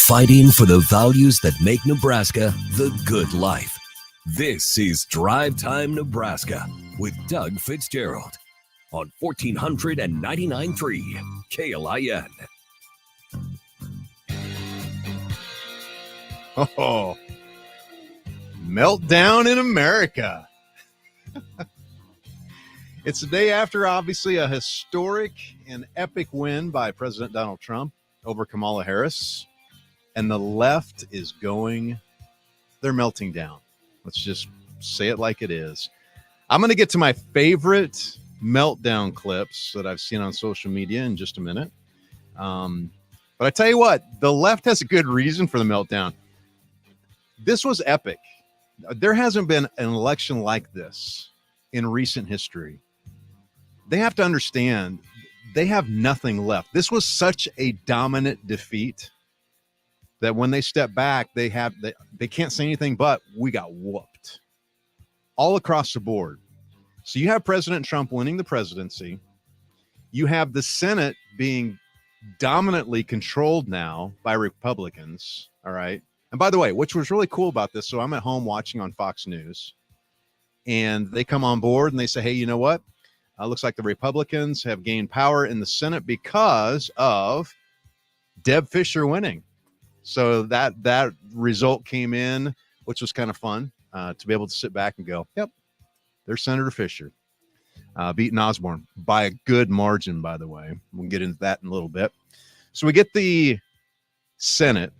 fighting for the values that make Nebraska the good life. This is Drive Time Nebraska with Doug Fitzgerald on 1499.3 KLIN. Oh, meltdown in America. It's the day after, obviously, a historic and epic win by President Donald Trump over Kamala Harris. And the left is they're melting down. Let's just say it like it is. I'm going to get to my favorite meltdown clips that I've seen on social media in just a minute. But I tell you what, the left has a good reason for the meltdown. This was epic. There hasn't been an election like this in recent history. They have to understand they have nothing left. This was such a dominant defeat that when they step back, they can't say anything but we got whooped all across the board. So you have President Trump winning the presidency. You have the Senate being dominantly controlled now by Republicans. All right. And by the way, which was really cool about this. So I'm at home watching on Fox News and they come on board and they say, hey, you know what? Looks like the Republicans have gained power in the Senate because of Deb Fischer winning. So that result came in, which was kind of fun to be able to sit back and go, yep, there's Senator Fischer beating Osborne by a good margin, by the way. We'll get into that in a little bit. So we get the Senate,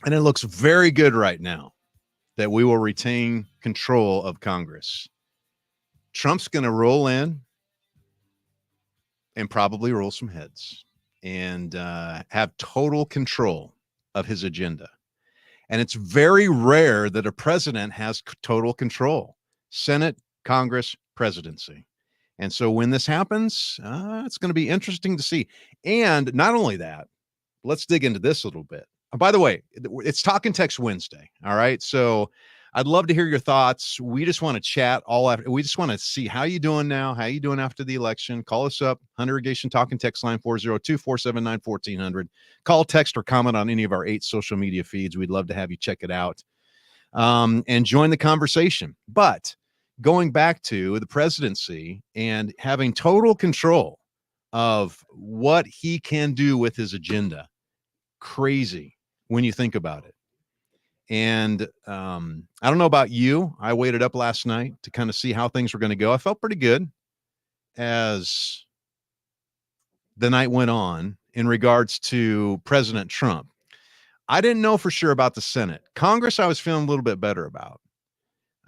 and it looks very good right now that we will retain control of Congress. Trump's going to roll in and probably roll some heads and have total control of his agenda. And it's very rare that a president has total control. Senate, Congress, presidency. And so when this happens, it's going to be interesting to see. And not only that, let's dig into this a little bit. By the way, it's Talk and Text Wednesday. All right. So I'd love to hear your thoughts. We just want to chat we just want to see how you doing now, how you doing after the election. Call us up, Hunter Irrigation Talk and Text line 402-479-1400. Call, text, or comment on any of our 8 social media feeds. We'd love to have you check it out and join the conversation. But going back to the presidency and having total control of what he can do with his agenda, crazy when you think about it. And I don't know about you. I waited up last night to kind of see how things were going to go. I felt pretty good as the night went on in regards to President Trump. I didn't know for sure about the Senate. Congress, I was feeling a little bit better about.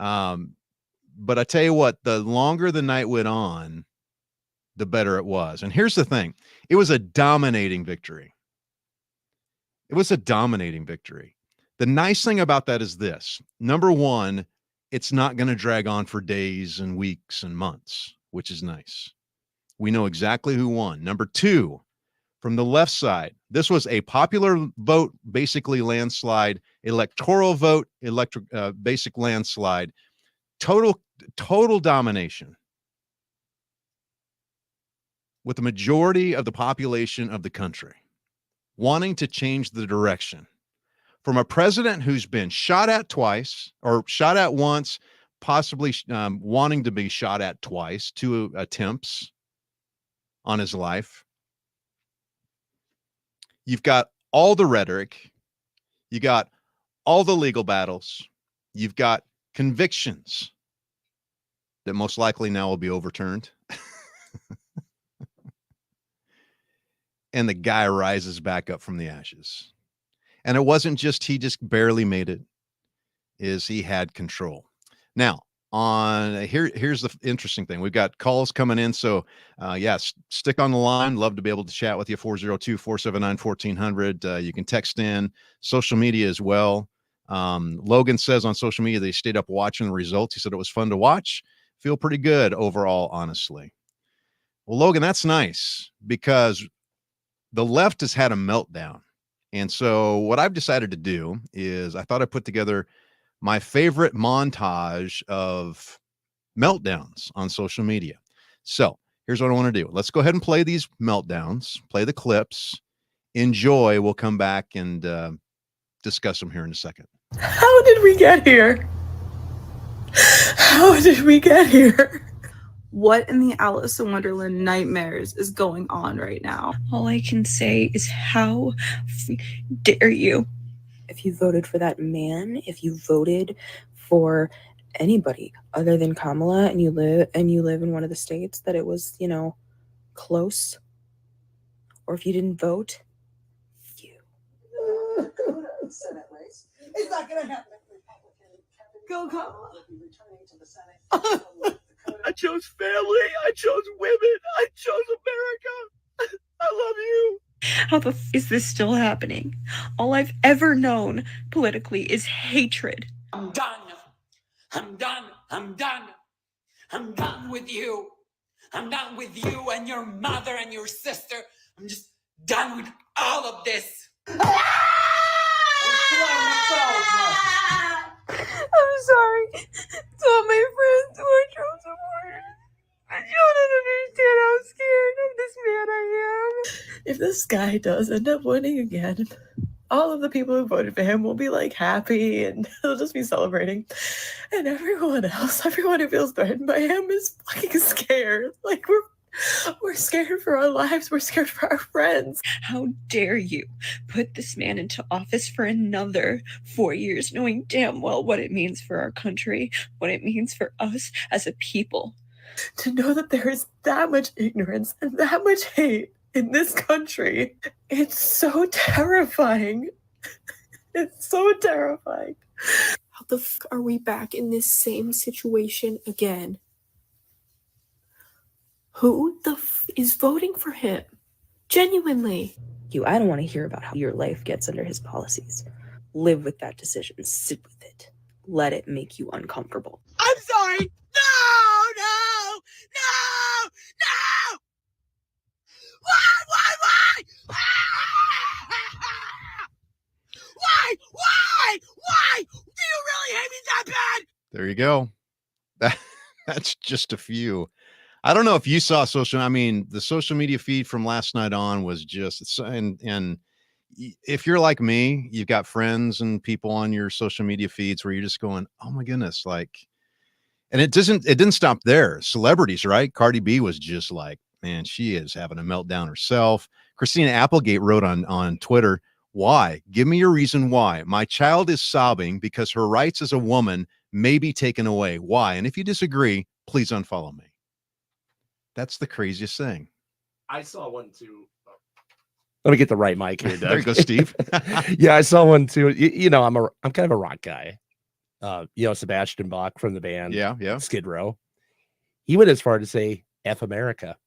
But I tell you what, the longer the night went on, the better it was. And here's the thing. It was a dominating victory. It was a dominating victory. The nice thing about that is this. Number one, it's not going to drag on for days and weeks and months, which is nice. We know exactly who won. Number two, from the left side, this was a popular vote, basically landslide, electoral vote, basic landslide, total domination with the majority of the population of the country wanting to change the direction. From a president who's been shot at twice or shot at once, possibly wanting to be shot at twice, 2 attempts on his life. You've got all the rhetoric. You got all the legal battles. You've got convictions that most likely now will be overturned. And the guy rises back up from the ashes. And it wasn't just he just barely made it, is he had control. Now, here's the interesting thing. We've got calls coming in. So, yes, stick on the line. Love to be able to chat with you, 402-479-1400. You can text in, social media as well. Logan says on social media they stayed up watching the results. He said it was fun to watch. Feel pretty good overall, honestly. Well, Logan, that's nice because the left has had a meltdown. And so what I've decided to do is I thought I'd put together my favorite montage of meltdowns on social media. So here's what I want to do. Let's go ahead and play these meltdowns, play the clips, enjoy. We'll come back and discuss them here in a second. How did we get here? How did we get here? What in the Alice in Wonderland nightmares is going on right now? All I can say is how dare you? If you voted for that man, if you voted for anybody other than Kamala and you live in one of the states that it was, close, or if you didn't vote, you. Senate race. It's not going to happen. Go Kamala. I chose family. I chose women. I chose America. I love you. How the is this still happening? All I've ever known politically is hatred. I'm done. I'm done. I'm done. I'm done with you. I'm done with you and your mother and your sister. I'm just done with all of this. I'm sorry to all my friends who are Trump supporters. I don't understand how scared of this man I am. If this guy does end up winning again, all of the people who voted for him will be like happy and they'll just be celebrating. And everyone else, everyone who feels threatened by him is fucking scared. Like we're scared for our lives. We're scared for our friends. How dare you put this man into office for another 4 years, knowing damn well what it means for our country, what it means for us as a people. To know that there is that much ignorance and that much hate in this country, it's so terrifying. It's so terrifying. How the fuck are we back in this same situation again? Who the is voting for him? Genuinely. I don't want to hear about how your life gets under his policies. Live with that decision. Sit with it. Let it make you uncomfortable. I'm sorry. No. Why? Why? Do you really hate me that bad? There you go. That's just a few. I don't know if you saw the social media feed from last night on was just, and if you're like me, you've got friends and people on your social media feeds where you're just going, oh my goodness, like, and it didn't stop there. Celebrities, right? Cardi B was just like, man, she is having a meltdown herself. Christina Applegate wrote on Twitter, why? Give me your reason why. My child is sobbing because her rights as a woman may be taken away. Why? And if you disagree, please unfollow me. That's the craziest thing. I saw one too. Let me get the right mic here, Doug. There you go, Steve. Yeah, I saw one too. I'm kind of a rock guy. Sebastian Bach from the band. Yeah. Skid Row. He went as far to say F America.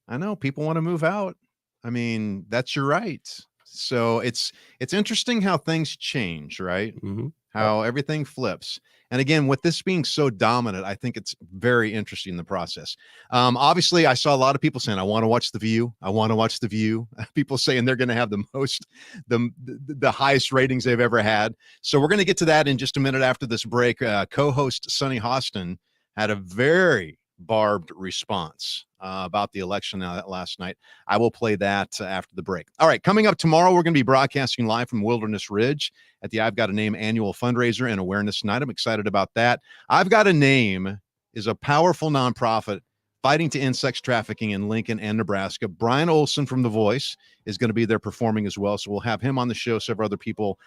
I know people want to move out. I mean, that's your right. So it's interesting how things change, right? Mm-hmm. How everything flips. And again, with this being so dominant, I think it's very interesting in the process. Obviously, I saw a lot of people saying, I want to watch The View. I want to watch The View. People saying they're going to have the highest ratings they've ever had. So we're going to get to that in just a minute after this break. Co-host Sunny Hostin had a very barbed response about the election last night. I will play that after the break. All right, coming up tomorrow, we're going to be broadcasting live from Wilderness Ridge at the I've Got a Name annual fundraiser and awareness night. I'm excited about that. I've Got a Name is a powerful nonprofit fighting to end sex trafficking in Lincoln and Nebraska. Brian Olson from The Voice is going to be there performing as well. So we'll have him on the show, several other people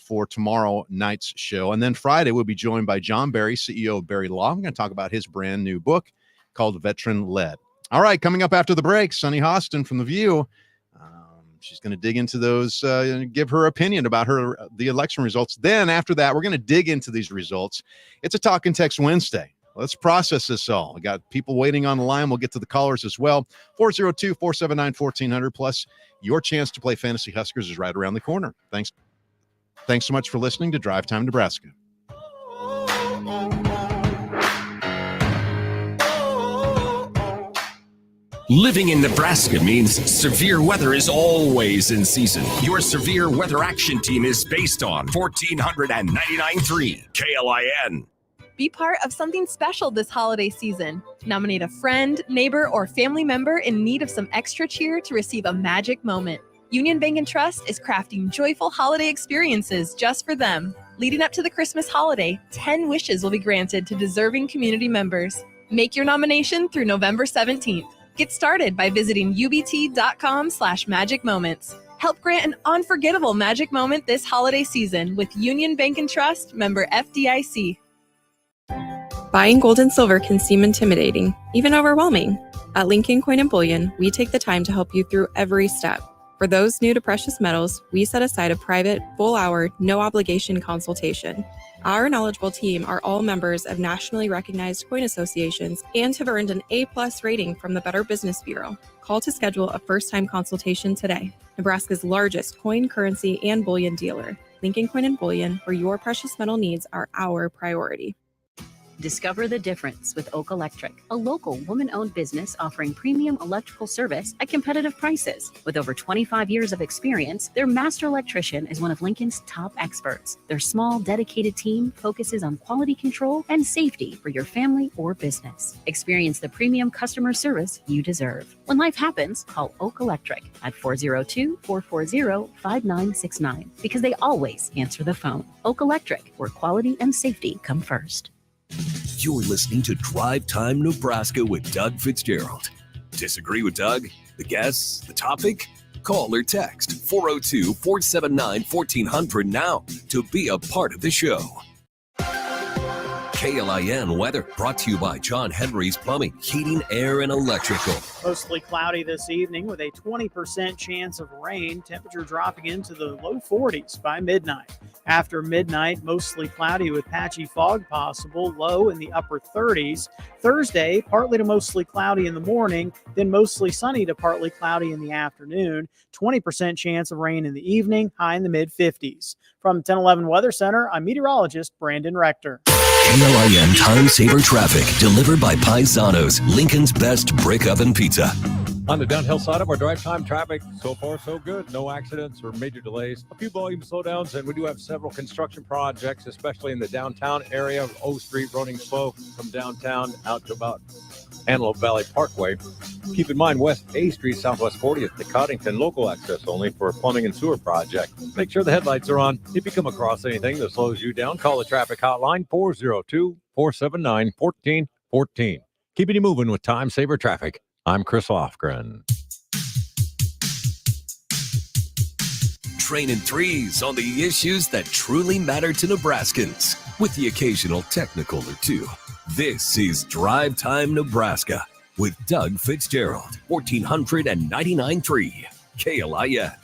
for tomorrow night's show. And then Friday, we'll be joined by John Barry, CEO of Barry Law. I'm going to talk about his brand new book called Veteran Led. All right, coming up after the break, Sunny Hostin from The View. She's going to dig into those, give her opinion about the election results. Then after that, we're going to dig into these results. It's a Talk and Text Wednesday. Let's process this all. We got people waiting on the line. We'll get to the callers as well. 402-479-1400. Plus, your chance to play Fantasy Huskers is right around the corner. Thanks so much for listening to Drive Time Nebraska. Living in Nebraska means severe weather is always in season. Your severe weather action team is based on 1499.3 KLIN. Be part of something special this holiday season. Nominate a friend, neighbor, or family member in need of some extra cheer to receive a magic moment. Union Bank and Trust is crafting joyful holiday experiences just for them. Leading up to the Christmas holiday, 10 wishes will be granted to deserving community members. Make your nomination through November 17th. Get started by visiting ubt.com/magic moments. Help grant an unforgettable magic moment this holiday season with Union Bank and Trust, member FDIC. Buying gold and silver can seem intimidating, even overwhelming. At Lincoln Coin and Bullion, we take the time to help you through every step. For those new to precious metals, we set aside a private, full-hour, no-obligation consultation. Our knowledgeable team are all members of nationally recognized coin associations and have earned an A+ rating from the Better Business Bureau. Call to schedule a first-time consultation today. Nebraska's largest coin, currency, and bullion dealer. Lincoln Coin and Bullion, where your precious metal needs are our priority. Discover the difference with Oak Electric, a local woman-owned business offering premium electrical service at competitive prices. With over 25 years of experience, their master electrician is one of Lincoln's top experts. Their small, dedicated team focuses on quality control and safety for your family or business. Experience the premium customer service you deserve. When life happens, call Oak Electric at 402-440-5969 because they always answer the phone. Oak Electric, where quality and safety come first. You're listening to Drive Time Nebraska with Doug Fitzgerald. Disagree with Doug? The guests? The topic? Call or text 402-479-1400 now to be a part of the show. KLIN weather brought to you by John Henry's Plumbing, Heating, Air, and Electrical. Mostly cloudy this evening with a 20% chance of rain. Temperature dropping into the low 40s by midnight. After midnight, mostly cloudy with patchy fog possible, low in the upper 30s. Thursday, partly to mostly cloudy in the morning, then mostly sunny to partly cloudy in the afternoon. 20% chance of rain in the evening, high in the mid-50s. From 1011 Weather Center, I'm meteorologist Brandon Rector. KLIN Time Saver Traffic, delivered by Paisanos, Lincoln's best brick oven pizza. On the downhill side of our drive time traffic, so far so good. No accidents or major delays. A few volume slowdowns, and we do have several construction projects, especially in the downtown area of O Street running slow from downtown out to about Antelope Valley Parkway. Keep in mind, West A Street, Southwest 40th to Coddington, local access only for a plumbing and sewer project. Make sure the headlights are on. If you come across anything that slows you down, call the traffic hotline 402-479-1414. Keeping you moving with Time Saver Traffic. I'm Chris Lofgren. Training threes on the issues that truly matter to Nebraskans, with the occasional technical or two. This is Drive Time Nebraska with Doug Fitzgerald, 1499.3 KLIN.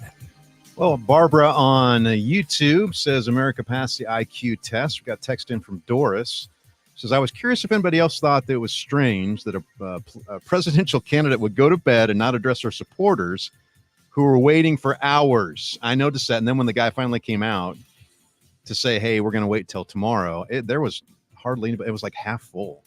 Well, Barbara on YouTube says America passed the IQ test. We got text in from Doris. Says, I was curious if anybody else thought that it was strange that a presidential candidate would go to bed and not address their supporters who were waiting for hours. I noticed that. And then when the guy finally came out to say, hey, we're going to wait till tomorrow, there was hardly anybody. It was like half full.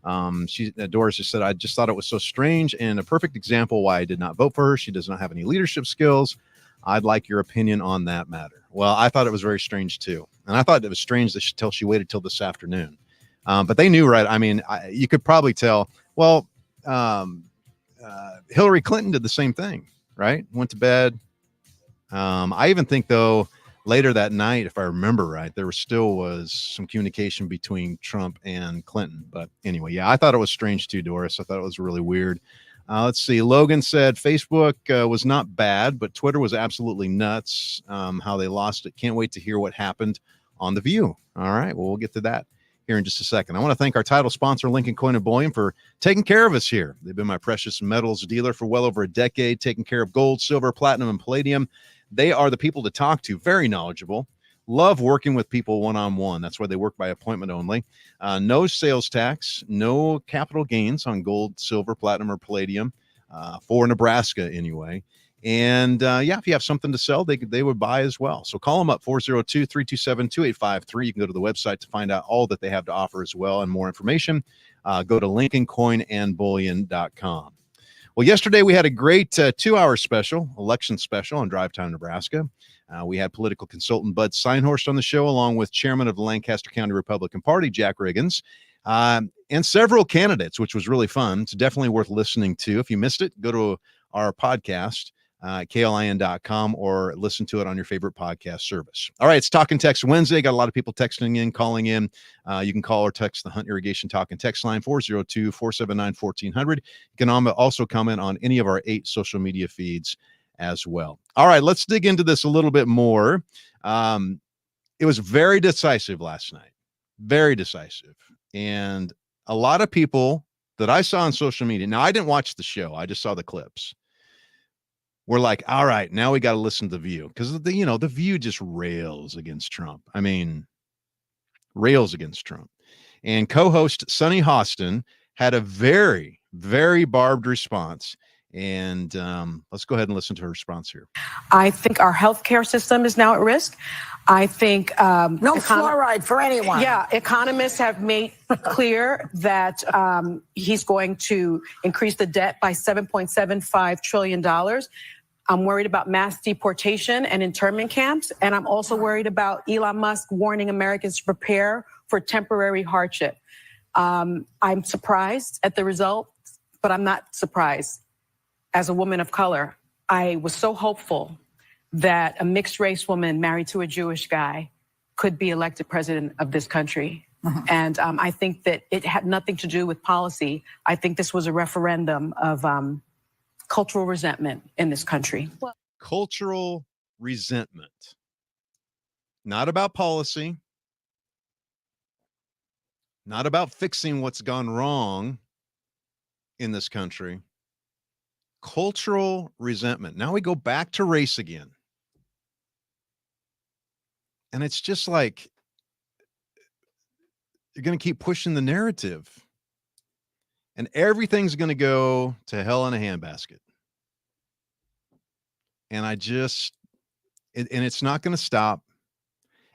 Doris just said, I just thought it was so strange and a perfect example why I did not vote for her. She does not have any leadership skills. I'd like your opinion on that matter. Well, I thought it was very strange, too. And I thought it was strange that she waited till this afternoon. But they knew, right? I mean, you could probably tell. Well, Hillary Clinton did the same thing, right? Went to bed. I even think, though, later that night, if I remember right, there was some communication between Trump and Clinton. But anyway, yeah, I thought it was strange too, Doris. I thought it was really weird. Let's see. Logan said Facebook was not bad, but Twitter was absolutely nuts. How they lost it. Can't wait to hear what happened on The View. All right. Well, we'll get to that here in just a second. I want to thank our title sponsor, Lincoln Coin and Bullion, for taking care of us here. They've been my precious metals dealer for well over a decade, taking care of gold, silver, platinum, and palladium. They are the people to talk to. Very knowledgeable. Love working with people one-on-one. That's why they work by appointment only. No sales tax, no capital gains on gold, silver, platinum, or palladium for Nebraska anyway. And if you have something to sell, they would buy as well. So call them up, 402-327-2853. You can go to the website to find out all that they have to offer as well. And more information, go to LincolnCoinandBullion.com. Well, yesterday we had a great 2-hour special, election special on Drive Time Nebraska. We had political consultant Bud Seinhorst on the show, along with chairman of the Lancaster County Republican Party, Jack Riggins, and several candidates, which was really fun. It's definitely worth listening to. If you missed it, go to our podcast. klin.com, or listen to it on your favorite podcast service. All right, it's Talk and Text Wednesday. Got a lot of people texting in, calling in. You can call or text the Hunt Irrigation Talk and Text line 402-479-1400. You can also comment on any of our 8 social media feeds as well. All right, let's dig into this a little bit more. It was very decisive last night, very decisive. And a lot of people that I saw on social media, now I didn't watch the show, I just saw the clips, we're like, all right, now we got to listen to The View, because The View just rails against Trump. I mean, rails against Trump. And co-host Sunny Hostin had a very, very barbed response. And let's go ahead and listen to her response here. I think our healthcare system is now at risk. I think no fluoride for anyone. Yeah, economists have made clear that he's going to increase the debt by $7.75 trillion. I'm worried about mass deportation and internment camps. And I'm also worried about Elon Musk warning Americans to prepare for temporary hardship. I'm surprised at the result, but I'm not surprised. As a woman of color, I was so hopeful that a mixed race woman married to a Jewish guy could be elected president of this country. And I think that it had nothing to do with policy. I think this was a referendum of cultural resentment in this country. Cultural resentment. Not about policy. Not about fixing what's gone wrong in this country. Cultural resentment. Now we go back to race again. And it's just like, you're going to keep pushing the narrative. And everything's going to go to hell in a handbasket. And it's not going to stop.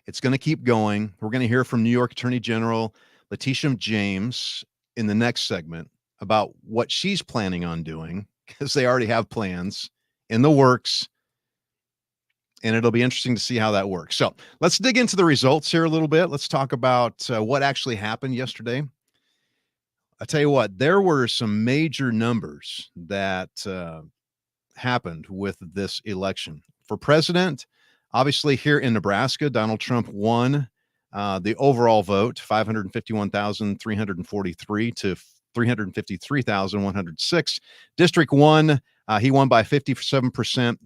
It's going to keep going. We're going to hear from New York Attorney General Letitia James in the next segment about what she's planning on doing, because they already have plans in the works, and it'll be interesting to see how that works. So let's dig into the results here a little bit. Let's talk about what actually happened yesterday. I tell you what, there were some major numbers that happened with this election. For president, obviously here in Nebraska, Donald Trump won the overall vote, 551,343 to 353,106. District 1, he won by 57%.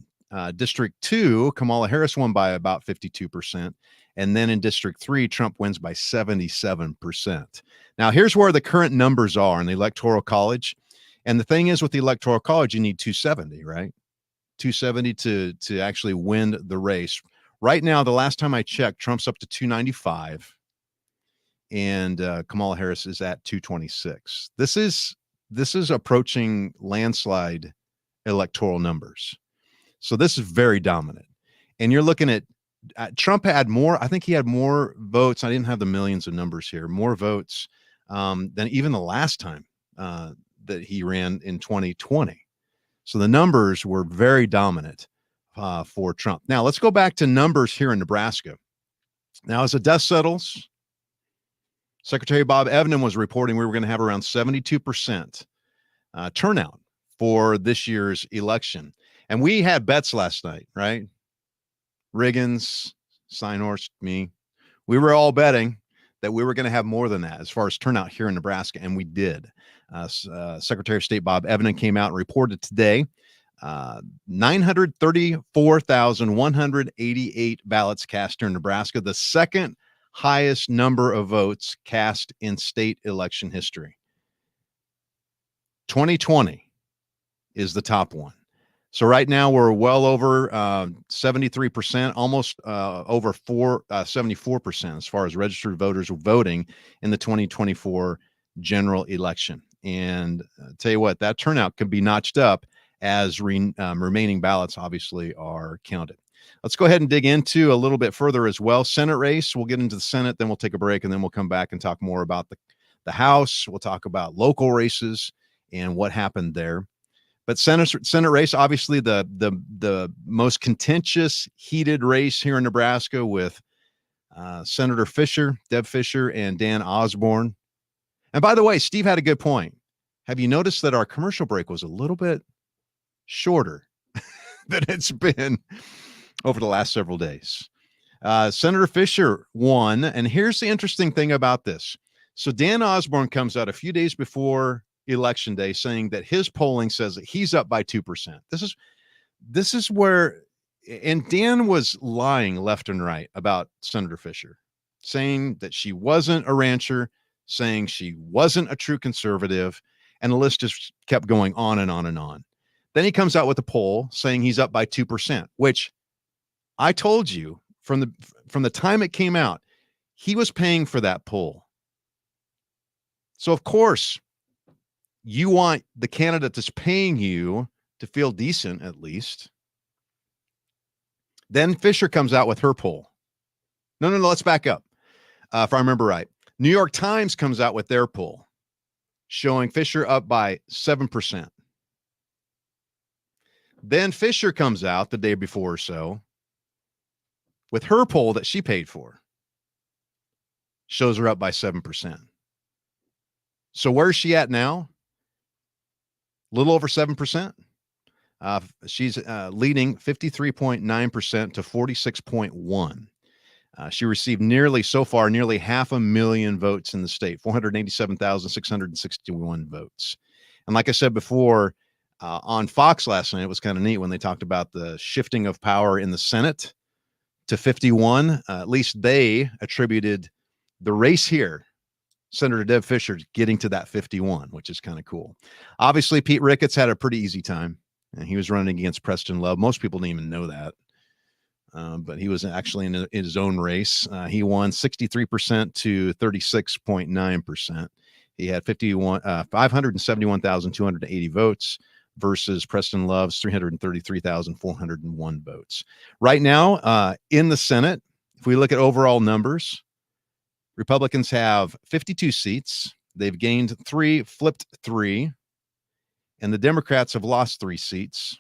District 2, Kamala Harris won by about 52%. And then in District 3, Trump wins by 77%. Now, here's where the current numbers are in the Electoral College. And the thing is, with the Electoral College, you need 270, right? 270 to actually win the race. Right now, the last time I checked, Trump's up to 295. And Kamala Harris is at 226. This is approaching landslide electoral numbers. So this is very dominant. And you're looking at Trump had more, I think he had more votes. I didn't have the millions of numbers here, more votes than even the last time that he ran in 2020. So the numbers were very dominant for Trump. Now let's go back to numbers here in Nebraska. Now, as the dust settles, Secretary Bob Evnen was reporting we were going to have around 72% turnout for this year's election. And we had bets last night, right? Riggins, Steinhorst, me. We were all betting that we were going to have more than that as far as turnout here in Nebraska, and we did. Secretary of State Bob Evnen came out and reported today 934,188 ballots cast here in Nebraska, the second highest number of votes cast in state election history. 2020 is the top one. So right now we're well over 73%, almost over 74% as far as registered voters voting in the 2024 general election. And tell you what, that turnout could be notched up as remaining ballots obviously are counted. Let's go ahead and dig into a little bit further as well. Senate race, we'll get into the Senate, then we'll take a break, and then we'll come back and talk more about the House. We'll talk about local races and what happened there. But Senate race, obviously the most contentious, heated race here in Nebraska with Senator Fisher, Deb Fisher, and Dan Osborne. And by the way, Steve had a good point. Have you noticed that our commercial break was a little bit shorter than it's been over the last several days. Senator Fisher won. And here's the interesting thing about this. So Dan Osborne comes out a few days before Election Day saying that his polling says that he's up by 2%. This is where, and Dan was lying left and right about Senator Fisher, saying that she wasn't a rancher, saying she wasn't a true conservative, and the list just kept going on and on and on. Then he comes out with a poll saying he's up by 2%, which I told you from the time it came out, he was paying for that poll. So of course, you want the candidate that's paying you to feel decent, at least. Then Fisher comes out with her poll. No, let's back up. If I remember right, New York Times comes out with their poll showing Fisher up by 7%. Then Fisher comes out the day before or so with her poll that she paid for. Shows her up by 7%. So where's she at now? A little over 7%. She's leading 53.9% to 46.1%. She received nearly 500,000 votes in the state, 487,661 votes. And like I said before, on Fox last night, it was kind of neat when they talked about the shifting of power in the Senate to 51. At least they attributed the race here, Senator Deb Fisher, getting to that 51, which is kind of cool. Obviously, Pete Ricketts had a pretty easy time, and he was running against Preston Love. Most people didn't even know that, but he was actually in his own race. He won 63% to 36.9%. He had 571,280 votes versus Preston Love's 333,401 votes. Right now, in the Senate, if we look at overall numbers, Republicans have 52 seats. They've gained 3, flipped 3, and the Democrats have lost 3 seats.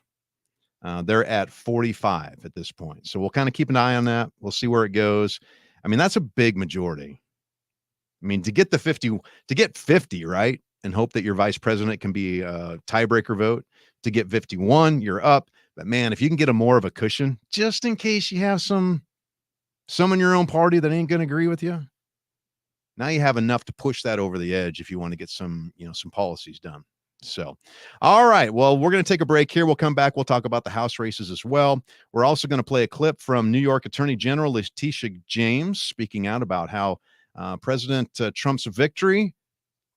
They're at 45 at this point. So we'll kind of keep an eye on that. We'll see where it goes. I mean, that's a big majority. I mean, to get 50, right, and hope that your vice president can be a tiebreaker vote. To get 51, you're up. But man, if you can get more of a cushion, just in case you have some in your own party that ain't going to agree with you, now you have enough to push that over the edge if you want to get some policies done. So, all right. Well, we're going to take a break here. We'll come back. We'll talk about the House races as well. We're also going to play a clip from New York Attorney General Letitia James speaking out about how President Trump's victory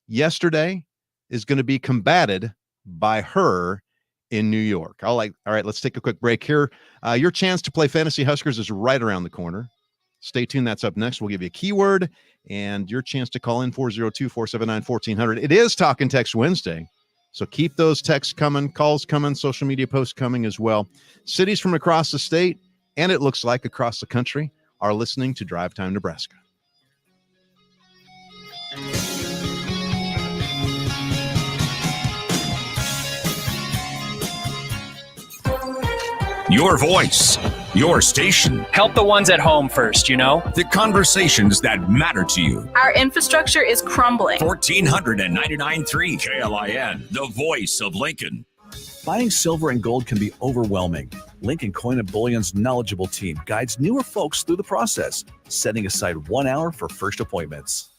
yesterday is going to be combated by her in New York. All right, let's take a quick break here. Your chance to play Fantasy Huskers is right around the corner. Stay tuned. That's up next. We'll give you a keyword and your chance to call in 402-479-1400. It is Talk and Text Wednesday. So keep those texts coming, calls coming, social media posts coming as well. Cities from across the state, and it looks like across the country, are listening to Drive Time Nebraska. Your voice, your station. Help the ones at home first, The conversations that matter to you. Our infrastructure is crumbling. 1499.3 KLIN, the voice of Lincoln. Buying silver and gold can be overwhelming. Lincoln Coin & Bullion's knowledgeable team guides newer folks through the process, setting aside 1 hour for first appointments.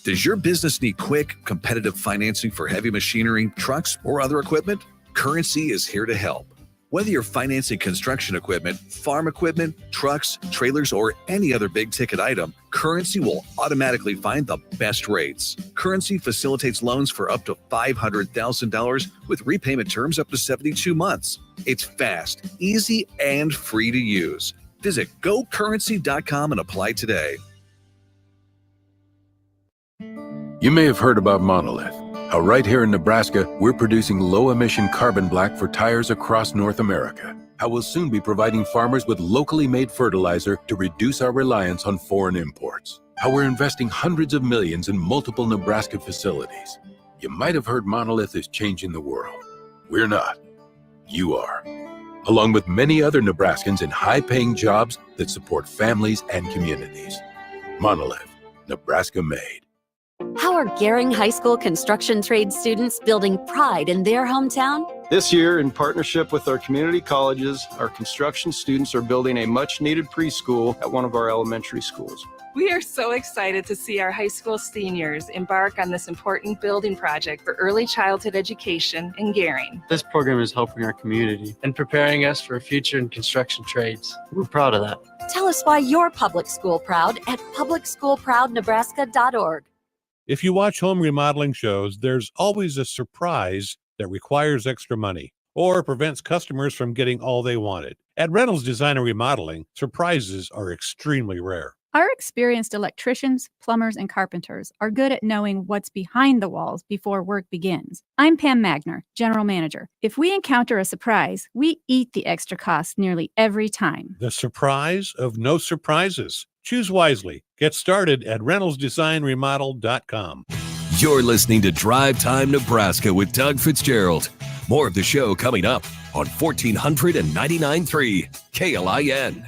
Does your business need quick, competitive financing for heavy machinery, trucks, or other equipment? Currency is here to help. Whether you're financing construction equipment, farm equipment, trucks, trailers, or any other big-ticket item, Currency will automatically find the best rates. Currency facilitates loans for up to $500,000 with repayment terms up to 72 months. It's fast, easy, and free to use. Visit gocurrency.com and apply today. You may have heard about Monolith. How right here in Nebraska, we're producing low-emission carbon black for tires across North America. How we'll soon be providing farmers with locally made fertilizer to reduce our reliance on foreign imports. How we're investing hundreds of millions in multiple Nebraska facilities. You might have heard Monolith is changing the world. We're not. You are. Along with many other Nebraskans in high-paying jobs that support families and communities. Monolith, Nebraska made. How are Gering High School construction trade students building pride in their hometown? This year, in partnership with our community colleges, our construction students are building a much-needed preschool at one of our elementary schools. We are so excited to see our high school seniors embark on this important building project for early childhood education in Gering. This program is helping our community and preparing us for a future in construction trades. We're proud of that. Tell us why you're public school proud at publicschoolproudnebraska.org. If you watch home remodeling shows, there's always a surprise that requires extra money or prevents customers from getting all they wanted. At Reynolds Design and Remodeling, surprises are extremely rare. Our experienced electricians, plumbers, and carpenters are good at knowing what's behind the walls before work begins. I'm Pam Magner, General Manager. If we encounter a surprise, we eat the extra cost nearly every time. The surprise of no surprises. Choose wisely. Get started at reynoldsdesignremodel.com. You're listening to Drive Time Nebraska with Doug Fitzgerald. More of the show coming up on 1499.3 KLIN.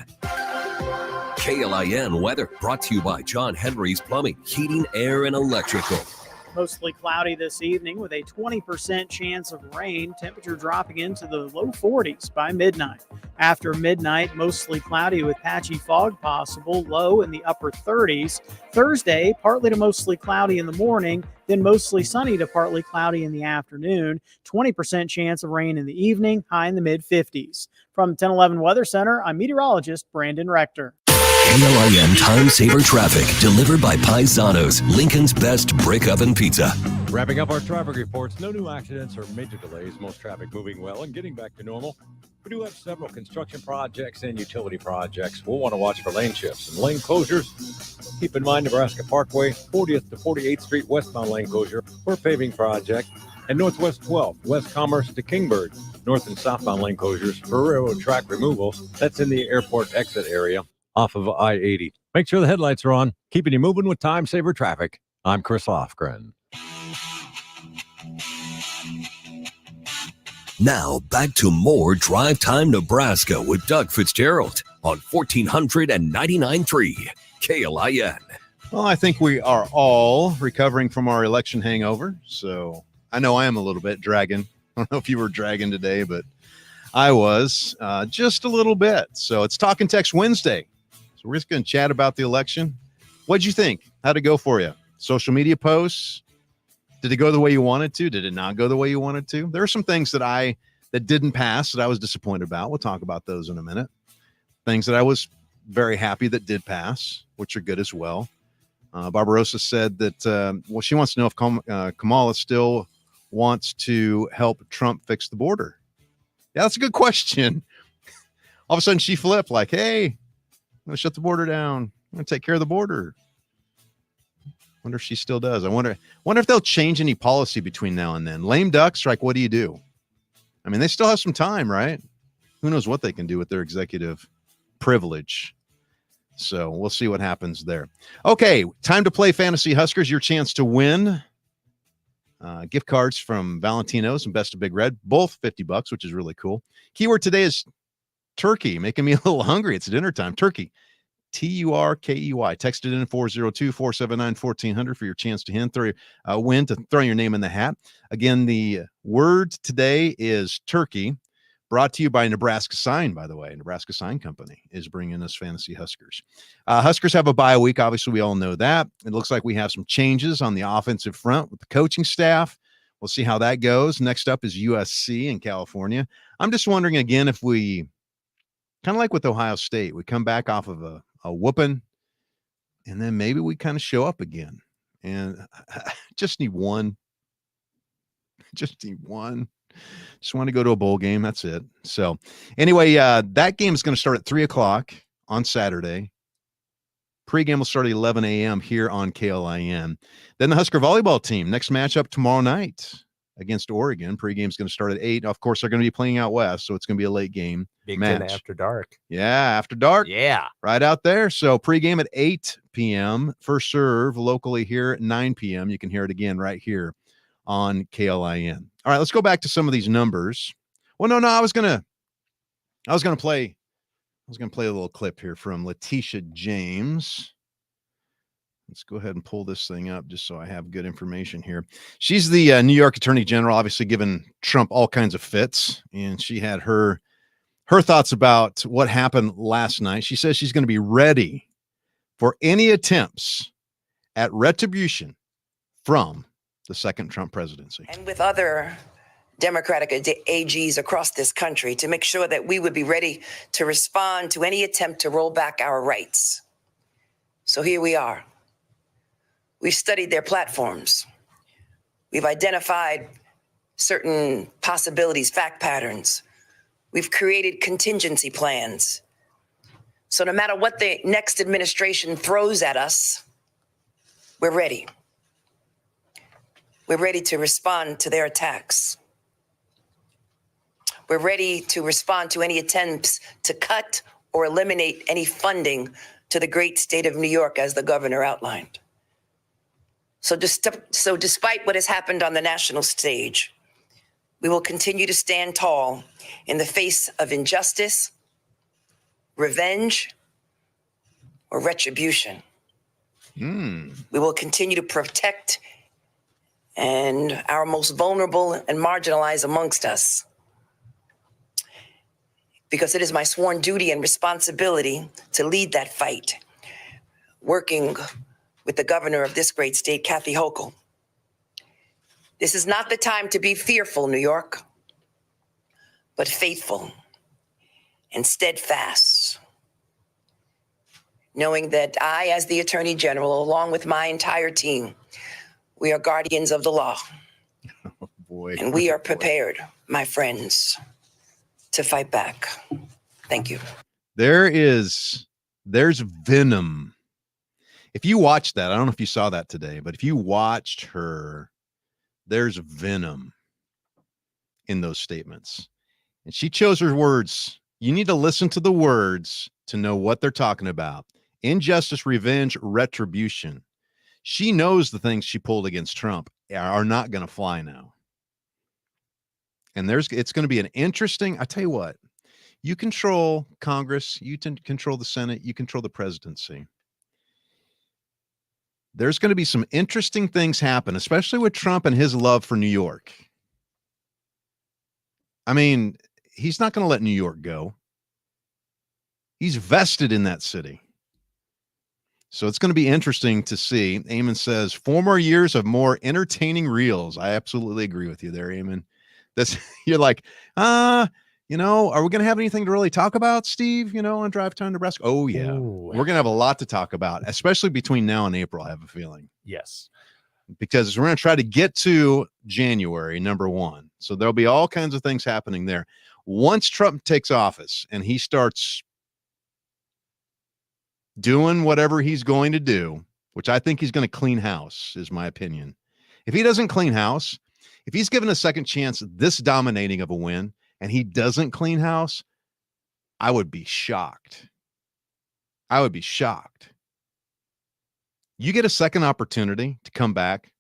KLIN weather brought to you by John Henry's Plumbing, Heating, Air, and Electrical. Mostly cloudy this evening with a 20% chance of rain. Temperature dropping into the low 40s by midnight. After midnight, mostly cloudy with patchy fog possible, low in the upper 30s. Thursday, partly to mostly cloudy in the morning, then mostly sunny to partly cloudy in the afternoon. 20% chance of rain in the evening, high in the mid-50s. From 1011 Weather Center, I'm meteorologist Brandon Rector. KLIN Time Saver Traffic, delivered by Paisanos, Lincoln's best brick oven pizza. Wrapping up our traffic reports, no new accidents or major delays. Most traffic moving well and getting back to normal. We do have several construction projects and utility projects. We'll want to watch for lane shifts and lane closures. Keep in mind Nebraska Parkway, 40th to 48th Street westbound lane closure for a paving project. And Northwest 12th, West Commerce to Kingbird, north and southbound lane closures for railroad track removals. That's in the airport exit area off of I-80. Make sure the headlights are on, keeping you moving with time saver traffic. I'm Chris Lofgren. Now back to more Drive Time Nebraska with Doug Fitzgerald on 1499.3 KLIN. Well, I think we are all recovering from our election hangover. So I know I am a little bit dragging. I don't know if you were dragging today, but I was just a little bit. So it's Talk and Text Wednesday. So we're just going to chat about the election. What'd you think? How'd it go for you? Social media posts? Did it go the way you wanted to? Did it not go the way you wanted to? There are some things that didn't pass that I was disappointed about. We'll talk about those in a minute. Things that I was very happy that did pass, which are good as well. Barbarossa said that, she wants to know if Kamala still wants to help Trump fix the border. Yeah, that's a good question. All of a sudden she flipped like, hey, I'm going to shut the border down. I'm going to take care of the border. Wonder if she still does. I wonder if they'll change any policy between now and then. Lame duck strike, what do you do? I mean, they still have some time, right? Who knows what they can do with their executive privilege. So we'll see what happens there. Okay, time to play Fantasy Huskers. Your chance to win gift cards from Valentino's and Best of Big Red, both $50, which is really cool. Keyword today is turkey, making me a little hungry. It's dinner time. Turkey. Turkey. Text it in 402-479-1400 for your chance to win, to throw your name in the hat. Again, the word today is turkey, brought to you by Nebraska Sign, by the way. Nebraska Sign Company is bringing us Fantasy Huskers. Huskers have a bye week. Obviously, we all know that. It looks like we have some changes on the offensive front with the coaching staff. We'll see how that goes. Next up is USC in California. I'm just wondering, again, if we, kind of like with Ohio State, we come back off of a whooping, and then maybe we kind of show up again. And I just need one. Just want to go to a bowl game. That's it. So anyway, that game is going to start at 3:00 on Saturday. Pre-game will start at 11 a.m. here on KLIN. Then the Husker volleyball team, next matchup tomorrow night against Oregon. Pre-game is going to start at 8. Of course, they're going to be playing out west, so it's going to be a late game. Big match. Ten after dark. Yeah, after dark. Yeah. Right out there. So pre-game at 8 p.m. First serve locally here at 9 p.m. You can hear it again right here on KLIN. All right, let's go back to some of these numbers. Well, no, I was gonna play a little clip here from Letitia James. Let's go ahead and pull this thing up just so I have good information here. She's the New York Attorney General, obviously giving Trump all kinds of fits, and she had her thoughts about what happened last night. She says she's going to be ready for any attempts at retribution from the second Trump presidency. And with other Democratic AGs across this country to make sure that we would be ready to respond to any attempt to roll back our rights. So here we are. We've studied their platforms. We've identified certain possibilities, fact patterns. We've created contingency plans. So no matter what the next administration throws at us, we're ready. We're ready to respond to their attacks. We're ready to respond to any attempts to cut or eliminate any funding to the great state of New York, as the governor outlined. So despite what has happened on the national stage, we will continue to stand tall in the face of injustice, revenge, or retribution. We will continue to protect and our most vulnerable and marginalized amongst us, because it is my sworn duty and responsibility to lead that fight, working with the governor of this great state, Kathy Hochul. This is not the time to be fearful, New York, but faithful and steadfast, knowing that I, as the Attorney General, along with my entire team, we are guardians of the law. Oh, boy. And we are prepared, my friends, to fight back. Thank you. There's venom. If you watched that, I don't know if you saw that today, but if you watched her, there's venom in those statements. And she chose her words. You need to listen to the words to know what they're talking about. Injustice, revenge, retribution. She knows the things she pulled against Trump are not going to fly now. And it's going to be an interesting, I tell you what, you control Congress, you control the Senate, you control the presidency. There's going to be some interesting things happen, especially with Trump and his love for New York. I mean, he's not going to let New York go. He's vested in that city. So it's going to be interesting to see. Eamon says, 4 more years of more entertaining reels. I absolutely agree with you there, Eamon. You're like, are we going to have anything to really talk about, Steve, on Drive Time Nebraska? Oh, yeah. Ooh. We're going to have a lot to talk about, especially between now and April, I have a feeling. Yes. Because we're going to try to get to January, number 1. So there'll be all kinds of things happening there. Once Trump takes office and he starts doing whatever he's going to do, which I think he's going to clean house, is my opinion. If he doesn't clean house, if he's given a second chance this dominating of a win and he doesn't clean house, I would be shocked. I would be shocked. You get a second opportunity to come back.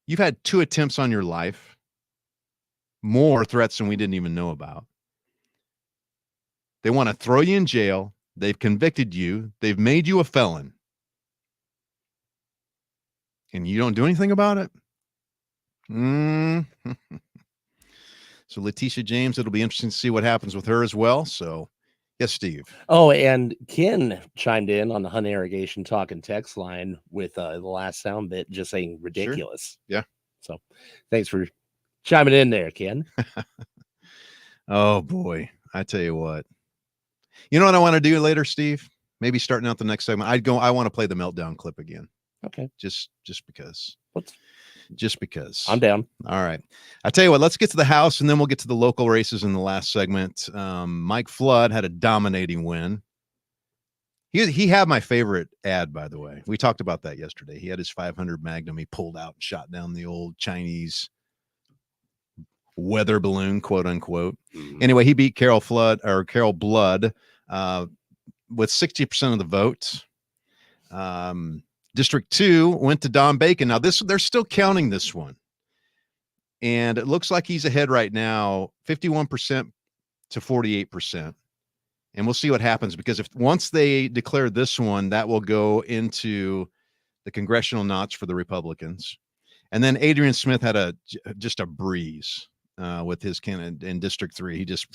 You've had 2 attempts on your life, more threats than we didn't even know about. They want to throw you in jail. They've convicted you. They've made you a felon. And you don't do anything about it? So Letitia James, it'll be interesting to see what happens with her as well. So, yes, Steve. Oh, and Ken chimed in on the Hunt Irrigation Talk and Text line with the last sound bit, just saying ridiculous. Sure. Yeah. So, thanks for chiming in there, Ken. Oh boy, I tell you what. You know what I want to do later, Steve? Maybe starting out the next segment, I want to play the meltdown clip again. Okay. Just because. Just because. I'm down. All right. I tell you what, let's get to the House and then we'll get to the local races in the last segment. Mike Flood had a dominating win. He had my favorite ad, by the way. We talked about that yesterday. He had his 500 Magnum. He pulled out and shot down the old Chinese weather balloon, quote unquote. Mm-hmm. Anyway, he beat Carol Blood with 60% of the votes. District 2 went to Don Bacon. Now they're still counting this one. And it looks like he's ahead right now, 51% to 48%. And we'll see what happens, because once they declare this one, that will go into the congressional notch for the Republicans. And then Adrian Smith had just a breeze with his candidate in District 3. He just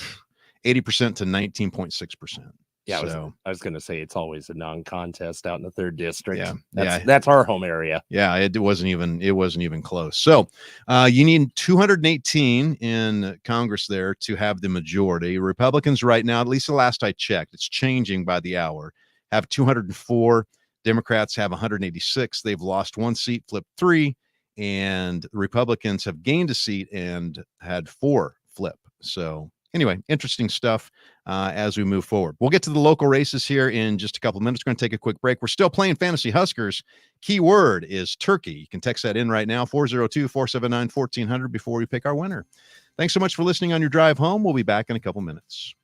80% to 19.6%. Yeah, so I was going to say it's always a non-contest out in the 3rd district. Yeah, that's our home area. Yeah, it wasn't even close. So you need 218 in Congress there to have the majority. Republicans right now, at least the last I checked, it's changing by the hour, have 204. Democrats have 186. They've lost 1 seat, flipped 3, and Republicans have gained a seat and had 4 flip. So anyway, interesting stuff as we move forward. We'll get to the local races here in just a couple of minutes. We're going to take a quick break. We're still playing Fantasy Huskers. Keyword is turkey. You can text that in right now, 402-479-1400 before we pick our winner. Thanks so much for listening on your drive home. We'll be back in a couple minutes.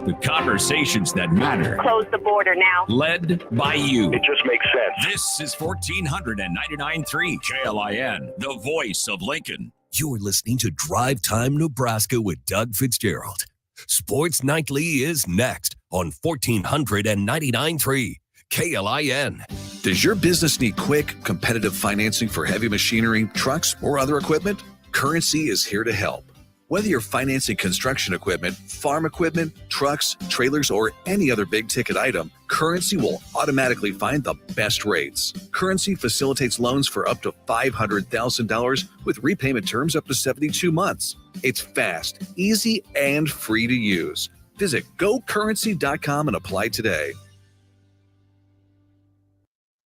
The conversations that matter. Close the border now. Led by you. It just makes sense. This is 1499.3 KLIN, the voice of Lincoln. You're listening to Drive Time Nebraska with Doug Fitzgerald. Sports Nightly is next on 1499.3 KLIN. Does your business need quick, competitive financing for heavy machinery, trucks, or other equipment? Currency is here to help. Whether you're financing construction equipment, farm equipment, trucks, trailers, or any other big-ticket item, Currency will automatically find the best rates. Currency facilitates loans for up to $500,000 with repayment terms up to 72 months. It's fast, easy, and free to use. Visit gocurrency.com and apply today.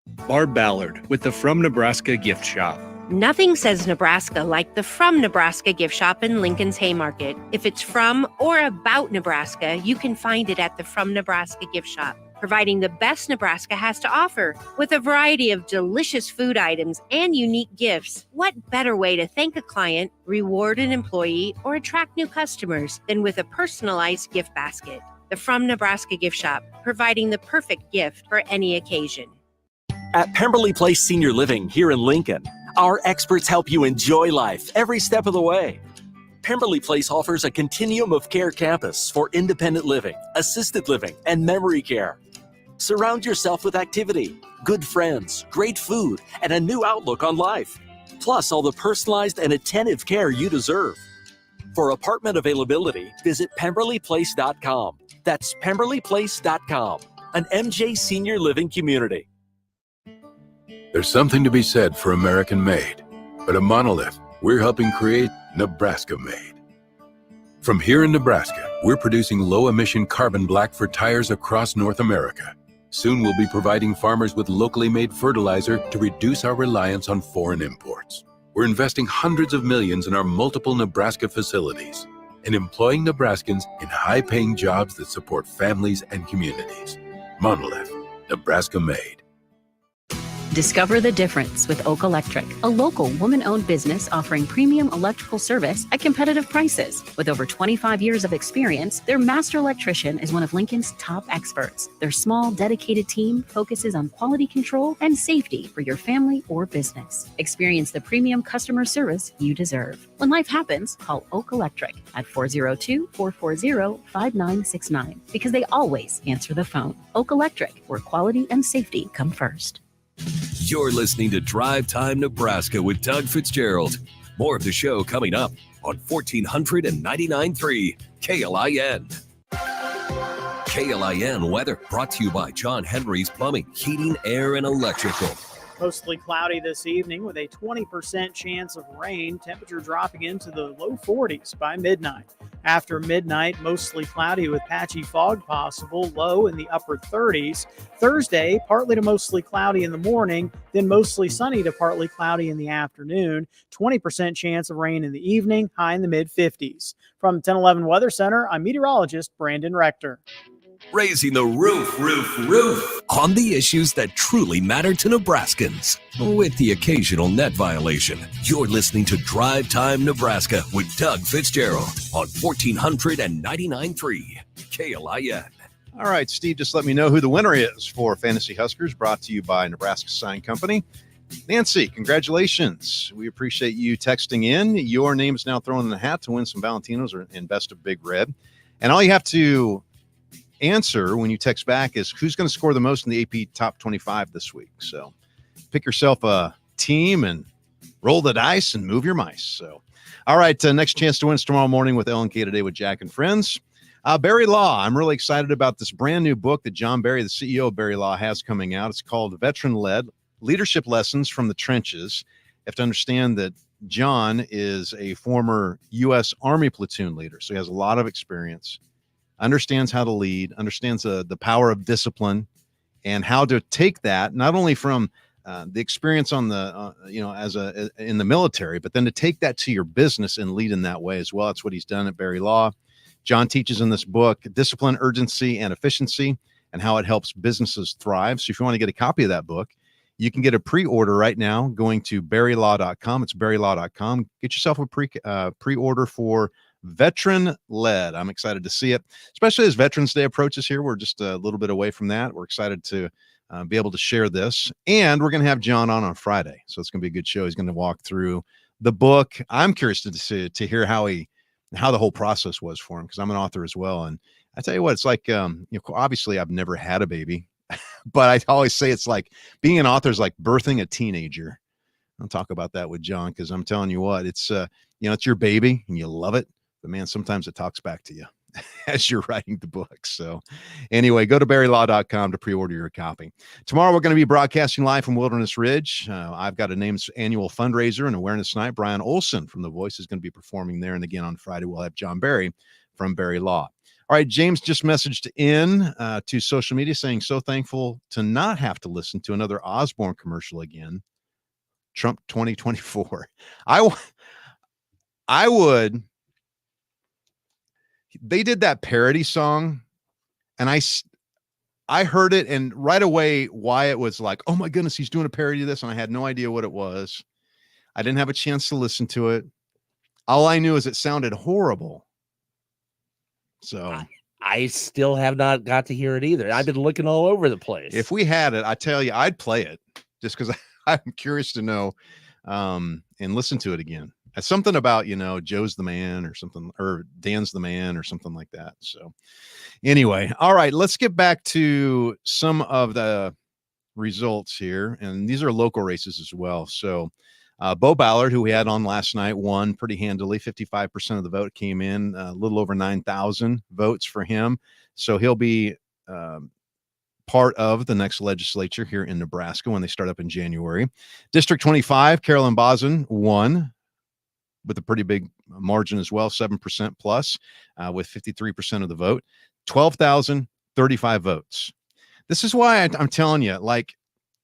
Barb Ballard with the From Nebraska gift shop. Nothing says Nebraska like the From Nebraska gift shop in Lincoln's Haymarket. If it's from or about Nebraska, you can find it at the From Nebraska gift shop, providing the best Nebraska has to offer. With a variety of delicious food items and unique gifts, what better way to thank a client, reward an employee, or attract new customers than with a personalized gift basket? The From Nebraska gift shop, providing the perfect gift for any occasion. At Pemberley Place Senior Living here in Lincoln, our experts help you enjoy life every step of the way. Pemberley Place offers a continuum of care campus for independent living, assisted living, and memory care. Surround yourself with activity, good friends, great food, and a new outlook on life. Plus all the personalized and attentive care you deserve. For apartment availability, visit PemberleyPlace.com. That's PemberleyPlace.com, an MJ Senior Living community. There's something to be said for American made, but at Monolith, we're helping create Nebraska made. From here in Nebraska, we're producing low-emission carbon black for tires across North America. Soon we'll be providing farmers with locally made fertilizer to reduce our reliance on foreign imports. We're investing hundreds of millions in our multiple Nebraska facilities and employing Nebraskans in high-paying jobs that support families and communities. Monolith, Nebraska made. Discover the difference with Oak Electric, a local woman-owned business offering premium electrical service at competitive prices. With over 25 years of experience, their master electrician is one of Lincoln's top experts. Their small, dedicated team focuses on quality control and safety for your family or business. Experience the premium customer service you deserve. When life happens, call Oak Electric at 402-440-5969 because they always answer the phone. Oak Electric, where quality and safety come first. You're listening to Drive Time Nebraska with Doug Fitzgerald. More of the show coming up on 1499.3 KLIN. KLIN weather brought to you by John Henry's Plumbing, Heating, Air, and Electrical. Mostly cloudy this evening with a 20% chance of rain. Temperature dropping into the low 40s by midnight. After midnight, mostly cloudy with patchy fog possible, low in the upper 30s. Thursday, partly to mostly cloudy in the morning, then mostly sunny to partly cloudy in the afternoon. 20% chance of rain in the evening, high in the mid-50s. From 1011 Weather Center, I'm meteorologist Brandon Rector. Raising the roof on the issues that truly matter to Nebraskans. With the occasional net violation, you're listening to Drive Time Nebraska with Doug Fitzgerald on 1499.3 KLIN. All right, Steve, just let me know who the winner is for Fantasy Huskers, brought to you by Nebraska Sign Company. Nancy, congratulations. We appreciate you texting in. Your name is now thrown in the hat to win some Valentinos and Best of Big Red. And all you have to answer when you text back is who's going to score the most in the AP Top 25 this week. So pick yourself a team and roll the dice and move your mice. So, all right, next chance to win is tomorrow morning with L&K Today with Jack and Friends. Barry Law, I'm really excited about this brand new book that John Barry, the CEO of Barry Law, has coming out. It's called Veteran-Led Leadership Lessons from the Trenches. You have to understand that John is a former U.S. Army platoon leader, so he has a lot of experience, understands how to lead, understands the power of discipline, and how to take that not only from the experience on the in the military, but then to take that to your business and lead in that way as well. That's what he's done at Barry Law. John teaches in this book discipline, urgency, and efficiency, and how it helps businesses thrive. So if you want to get a copy of that book, you can get a pre-order right now going to barrylaw.com. It's barrylaw.com. Get yourself a pre-order for Veteran-Led. I'm excited to see it, especially as Veterans Day approaches here. We're just a little bit away from that. We're excited to be able to share this. And we're going to have John on Friday. So it's going to be a good show. He's going to walk through the book. I'm curious to hear how the whole process was for him, because I'm an author as well. And I tell you what, it's like, obviously I've never had a baby. But I always say it's like being an author is like birthing a teenager. I'll talk about that with John, because I'm telling you what, it's it's your baby and you love it, but man, sometimes it talks back to you as you're writing the book. So anyway, go to barrylaw.com to pre-order your copy. Tomorrow we're going to be broadcasting live from Wilderness Ridge. I've got a name's annual fundraiser and awareness night. Brian Olson from The Voice is going to be performing there, and again on Friday we'll have John Barry from Barry Law. All right, James just messaged in to social media saying, so thankful to not have to listen to another Osborne commercial again. Trump 2024. I would. They did that parody song, and I heard it, and right away Wyatt was like, oh my goodness, he's doing a parody of this, and I had no idea what it was. I didn't have a chance to listen to it. All I knew is it sounded horrible. So I still have not got to hear it either. I've been looking all over the place. If we had it, I tell you, I'd play it just because I'm curious to know and listen to it again. It's something about, Joe's the man or something, or Dan's the man or something like that. So anyway, all right, let's get back to some of the results here. And these are local races as well. So Bo Ballard, who we had on last night, won pretty handily. 55% of the vote came in, a little over 9,000 votes for him. So he'll be part of the next legislature here in Nebraska when they start up in January. District 25, Carolyn Bozen won with a pretty big margin as well, 7% plus, with 53% of the vote. 12,035 votes. This is why I'm telling you, like,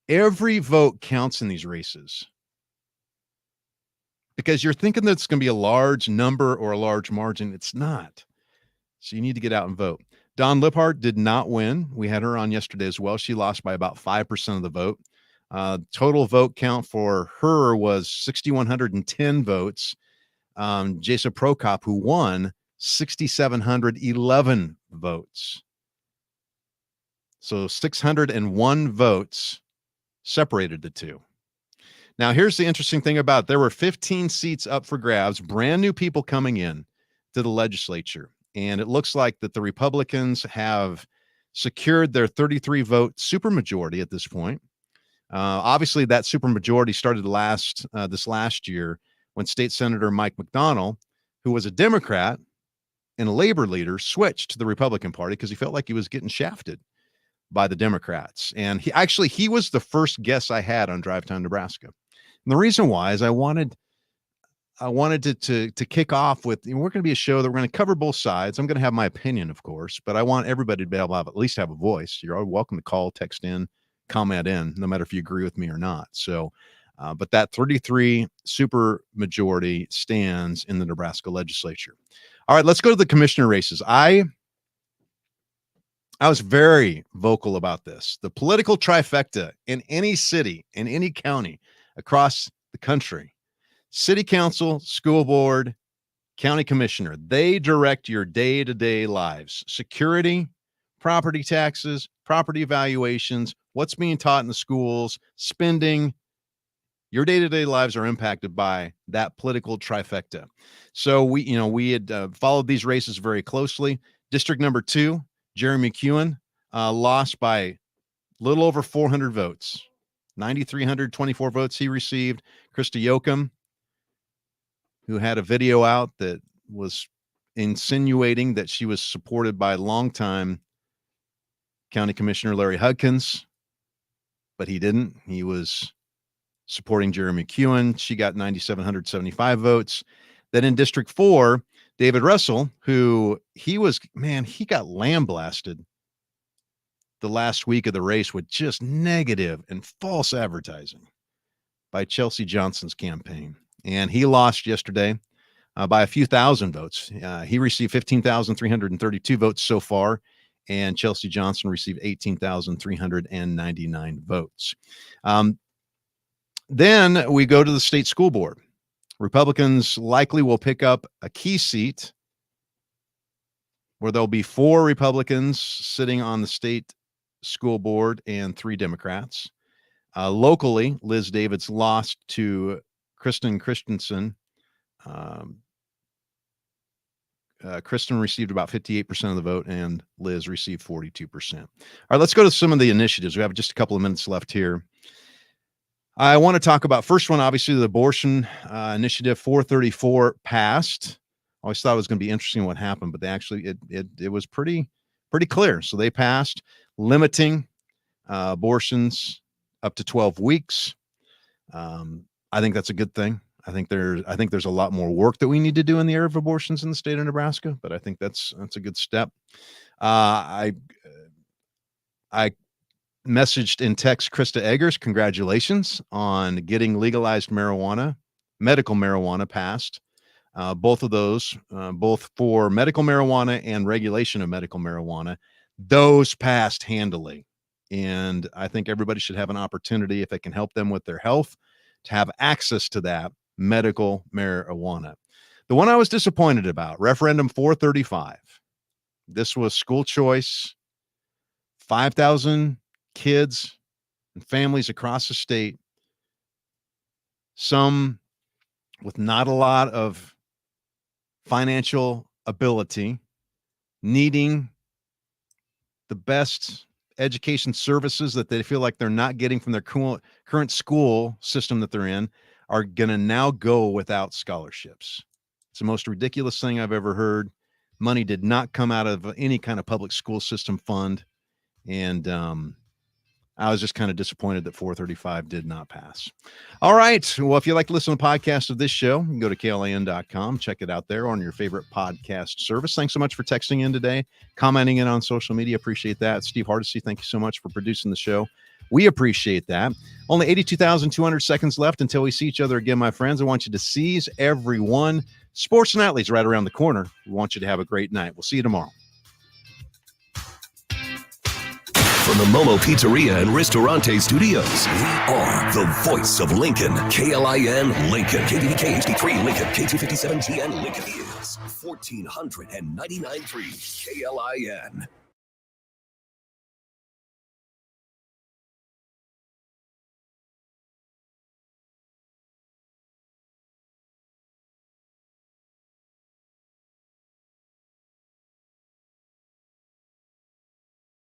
every vote counts in these races. Because you're thinking that it's going to be a large number or a large margin. It's not. So you need to get out and vote. Dawn Liphart did not win. We had her on yesterday as well. She lost by about 5% of the vote. Total vote count for her was 6,110 votes. Jason Prokop, who won, 6,711 votes. So 601 votes separated the two. Now, here's the interesting thing about it. There were 15 seats up for grabs, brand new people coming in to the legislature. And it looks like that the Republicans have secured their 33-vote supermajority at this point. Obviously, that supermajority started this last year when State Senator Mike McDonnell, who was a Democrat and a labor leader, switched to the Republican Party because he felt like he was getting shafted by the Democrats. And he was the first guest I had on Drive Time Nebraska. And the reason why is I wanted to kick off with, we're going to be a show that we're going to cover both sides. I'm going to have my opinion, of course, but I want everybody to be able to at least have a voice. You're all welcome to call, text in, comment in, no matter if you agree with me or not. So, but that 33 super majority stands in the Nebraska legislature. All right, let's go to the commissioner races. I was very vocal about this. The political trifecta in any city, in any county across the country, city council, school board, county commissioner, they direct your day-to-day lives. Security, property taxes, property valuations, what's being taught in the schools, spending, Your day-to-day lives are impacted by that political trifecta. So we had followed these races very closely. District number 2, Jeremy McEwen lost by a little over 400 votes. 9,324 votes he received. Krista Yoakum, who had a video out that was insinuating that she was supported by longtime County Commissioner Larry Hudkins, but he didn't. He was supporting Jeremy McEwen. She got 9,775 votes. Then in District 4, David Russell, who he got lambasted the last week of the race with just negative and false advertising by Chelsea Johnson's campaign. And he lost yesterday by a few thousand votes. He received 15,332 votes so far, and Chelsea Johnson received 18,399 votes. Then we go to the state school board. Republicans likely will pick up a key seat where there'll be 4 Republicans sitting on the state school board and 3 Democrats. Locally, Liz Davids lost to Kristen Christensen. Kristen received about 58% of the vote, and Liz received 42%. All right, let's go to some of the initiatives. We have just a couple of minutes left here. I want to talk about, first one, obviously, the abortion initiative 434 passed. I always thought it was going to be interesting what happened, but they actually, it was pretty clear. So they passed limiting abortions up to 12 weeks. I think that's a good thing. I think there's a lot more work that we need to do in the area of abortions in the state of Nebraska, but I think that's a good step. I messaged in text Krista Eggers, congratulations on getting legalized marijuana, medical marijuana passed. Both of those, both for medical marijuana and regulation of medical marijuana, those passed handily. And I think everybody should have an opportunity, if it can help them with their health, to have access to that medical marijuana. The one I was disappointed about, referendum 435. This was school choice, 5,000 kids and families across the state, some with not a lot of financial ability, needing the best education services that they feel like they're not getting from their current school system that they're in, are going to now go without scholarships. It's the most ridiculous thing I've ever heard. Money did not come out of any kind of public school system fund. And I was just kind of disappointed that 435 did not pass. All right. Well, if you'd like to listen to a podcast of this show, you can go to KLIN.com, check it out there on your favorite podcast service. Thanks so much for texting in today, commenting in on social media. Appreciate that. Steve Hardesty, thank you so much for producing the show. We appreciate that. Only 82,200 seconds left until we see each other again, my friends. I want you to seize every one. Sports Nightly's right around the corner. We want you to have a great night. We'll see you tomorrow. From the Momo Pizzeria and Ristorante Studios, we are the voice of Lincoln. KLIN Lincoln. KDDK HD3 Lincoln. K257GN Lincoln is 1499.3 KLIN.